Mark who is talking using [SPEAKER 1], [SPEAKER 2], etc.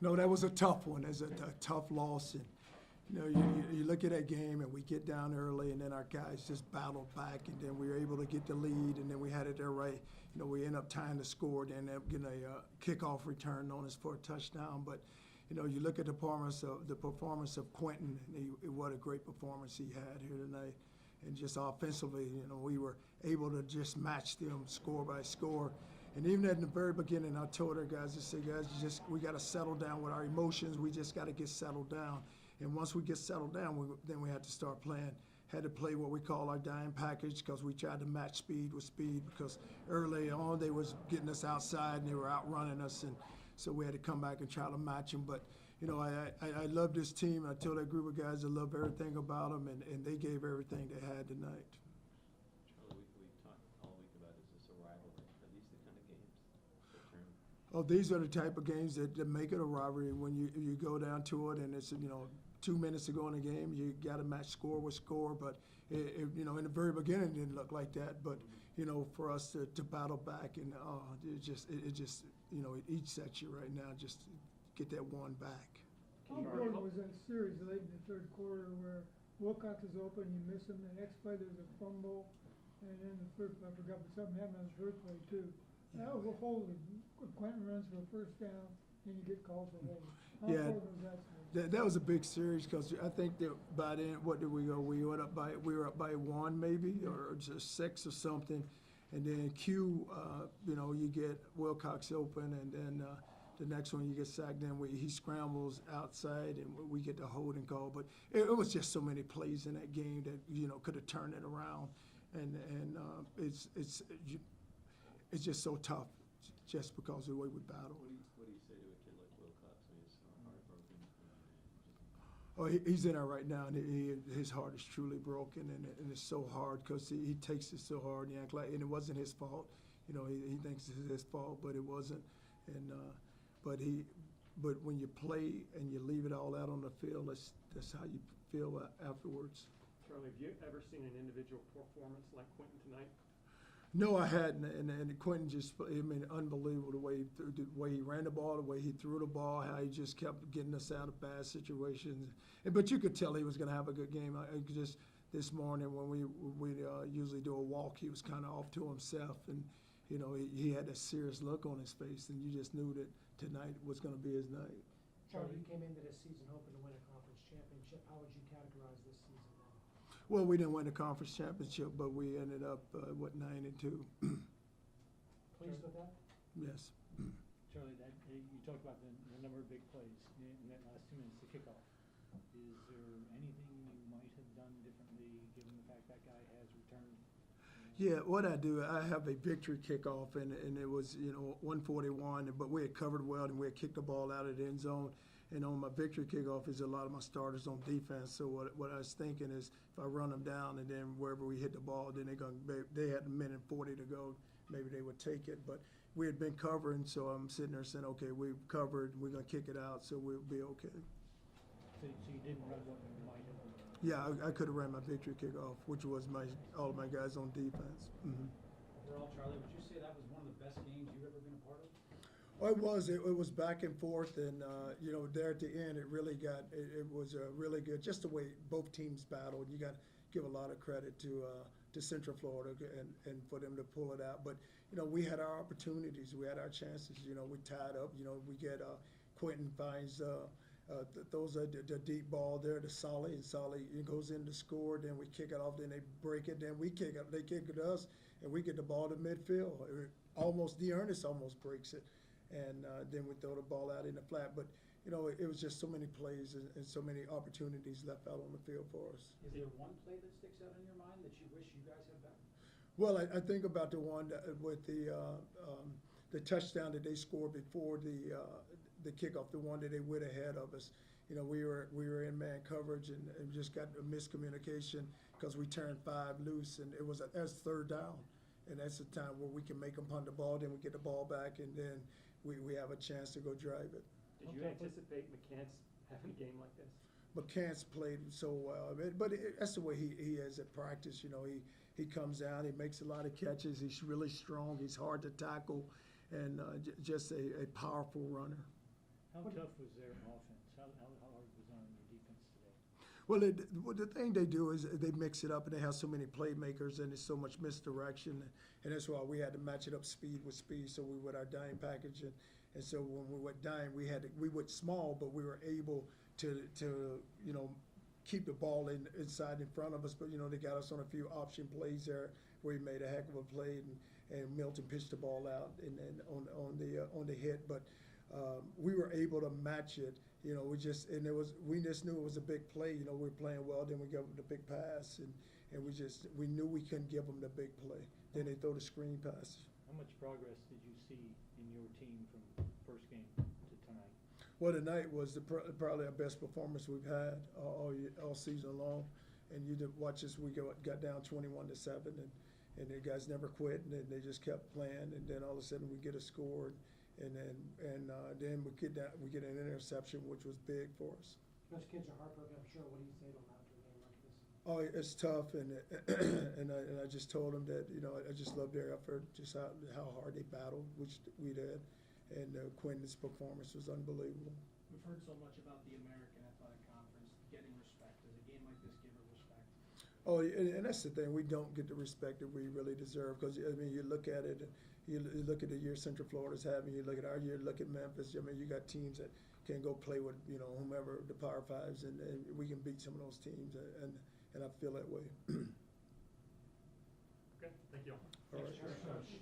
[SPEAKER 1] No, that was a tough one. It's a tough loss, and you look at that game, and we get down early, and then our guys just battled back, and then we were able to get the lead, and then we had it there right. We end up tying the score, then end up getting a kickoff return on us for a touchdown. But you look at the performance of Quentin, and what a great performance he had here tonight. And just offensively, we were able to just match them score by score. And even at the very beginning, I told our guys, I said, guys, we got to settle down with our emotions. We just got to get settled down. And once we get settled down, then we had to start playing. Had to play what we call our dime package, because we tried to match speed with speed, because early on they was getting us outside and they were outrunning us, and so we had to come back and try to match them. But I love this team. I told that group of guys I love everything about them, and they gave everything they had tonight.
[SPEAKER 2] Charlie, we talked all week about, is this a rivalry? Are these the kind of games that turn?
[SPEAKER 1] Oh, these are the type of games that make it a rivalry. When you go down to it, and it's 2 minutes to go in the game, you got to match score with score. But in the very beginning, it didn't look like that. But for us to battle back, and it eats at you right now. Just get that one back.
[SPEAKER 3] How important was that series late in the third quarter where Wilcox is open, you miss him, the next play there's a fumble, and then the third play, I forgot, but something happened on the third play too. That was a holding. Quentin runs for a first down, and you get called for holding. How important was that series?
[SPEAKER 1] That was a big series, because I think that by then, what did we go? We were up by 1 maybe, or just 6 or something. And then you get Wilcox open, and then the next one you get sacked. Then he scrambles outside, and we get the holding call. But it was just so many plays in that game that could have turned it around, and it's just so tough, just because of the way we battle.
[SPEAKER 2] What do you say to a kid like Wilcox when he's so heartbroken?
[SPEAKER 1] Oh, he's in there right now, and his heart is truly broken, and it's so hard, because he takes it so hard, and it wasn't his fault. He thinks it's his fault, but it wasn't. And but when you play and you leave it all out on the field, that's how you feel afterwards.
[SPEAKER 4] Charlie, have you ever seen an individual performance like Quentin tonight?
[SPEAKER 1] No, I hadn't, and Quentin unbelievable the way he ran the ball, the way he threw the ball, how he just kept getting us out of bad situations. But you could tell he was going to have a good game. Just this morning when we usually do a walk, he was kind of off to himself, and he had a serious look on his face, and you just knew that tonight was going to be his night.
[SPEAKER 5] Charlie, you came into this season hoping to win a conference championship. How would you categorize this season then?
[SPEAKER 1] Well, we didn't win the conference championship, but we ended up 9-2.
[SPEAKER 5] Pleased with that?
[SPEAKER 1] Yes.
[SPEAKER 6] Charlie, you talked about the number of big plays in that last 2 minutes to kickoff. Is there anything you might have done differently, given the fact that guy has returned?
[SPEAKER 1] Yeah, what I do, I have a victory kickoff, and it was 141, but we had covered well, and we had kicked the ball out of the end zone. And on my victory kickoff is a lot of my starters on defense. So what I was thinking is, if I run them down, and then wherever we hit the ball, then they had 1:40 to go, maybe they would take it. But we had been covering, so I'm sitting there saying, okay, we've covered, we're gonna kick it out, so we'll be okay.
[SPEAKER 6] So you didn't run what you might have done?
[SPEAKER 1] Yeah, I could have ran my victory kickoff, which was all of my guys on defense. Mm-hmm.
[SPEAKER 7] Overall, Charlie, would you say that was one of the best games you've ever been a part of?
[SPEAKER 1] Oh, it was. It was back and forth, and there at the end, it really got. It was really good. Just the way both teams battled. You got to give a lot of credit to Central Florida and for them to pull it out. But we had our opportunities. We had our chances. We tied up. We get Quentin finds those are the deep ball there to Solly, and Solly goes in to score. Then we kick it off. Then they break it. Then we kick it. They kick it to us, and we get the ball to midfield. Dearness almost breaks it. And then we throw the ball out in the flat. But, it was just so many plays and so many opportunities left out on the field for us.
[SPEAKER 7] Is there one play that sticks out in your mind that you wish you guys had done?
[SPEAKER 1] Well, I think about the one with the touchdown that they scored before the kickoff, the one that they went ahead of us. We were in man coverage and just got a miscommunication because we turned 5 loose, and that's third down. And that's the time where we can make them punt the ball, then we get the ball back, and then we have a chance to go drive it.
[SPEAKER 4] Did you anticipate McCants having a game like this?
[SPEAKER 1] McCants played so well, but that's the way he is at practice. He comes out, he makes a lot of catches. He's really strong. He's hard to tackle, and just a powerful runner.
[SPEAKER 6] How
[SPEAKER 5] What-
[SPEAKER 6] tough was their offense? How hard was on your defense today?
[SPEAKER 1] Well, the thing they do is they mix it up, and they have so many playmakers, and there's so much misdirection, and that's why we had to match it up speed with speed. So we with our dime package, and so when we went dime, we went small, but we were able to keep the ball inside in front of us. But they got us on a few option plays there where he made a heck of a play, and Milton pitched the ball out and on the hit, but. We were able to match it, we just knew it was a big play, we were playing well, then we gave them the big pass, and we knew we couldn't give them the big play. Then they throw the screen pass.
[SPEAKER 6] How much progress did you see in your team from first game to tonight?
[SPEAKER 1] Well, tonight was probably our best performance we've had all season long, and you did watch us, we got down 21-7, and the guys never quit, and they just kept playing, and then all of a sudden we get a score, and then we get an interception, which was big for us.
[SPEAKER 5] Those kids are heartbroken, I'm sure. What do you say to them after a game like this?
[SPEAKER 1] Oh, it's tough, and I just told them that I just love their effort, just how hard they battled, which we did, and Quentin's performance was unbelievable.
[SPEAKER 7] We've heard so much about the American Athletic Conference getting respect. Does a game like this give it respect?
[SPEAKER 1] Oh, and that's the thing. We don't get the respect that we really deserve, because you look at it. You look at the year Central Florida's having. You look at our year. Look at Memphis. You got teams that can go play with whomever the Power Fives, and we can beat some of those teams, and I feel that way.
[SPEAKER 4] Okay, thank you.
[SPEAKER 1] All right.
[SPEAKER 4] Thanks, Coach.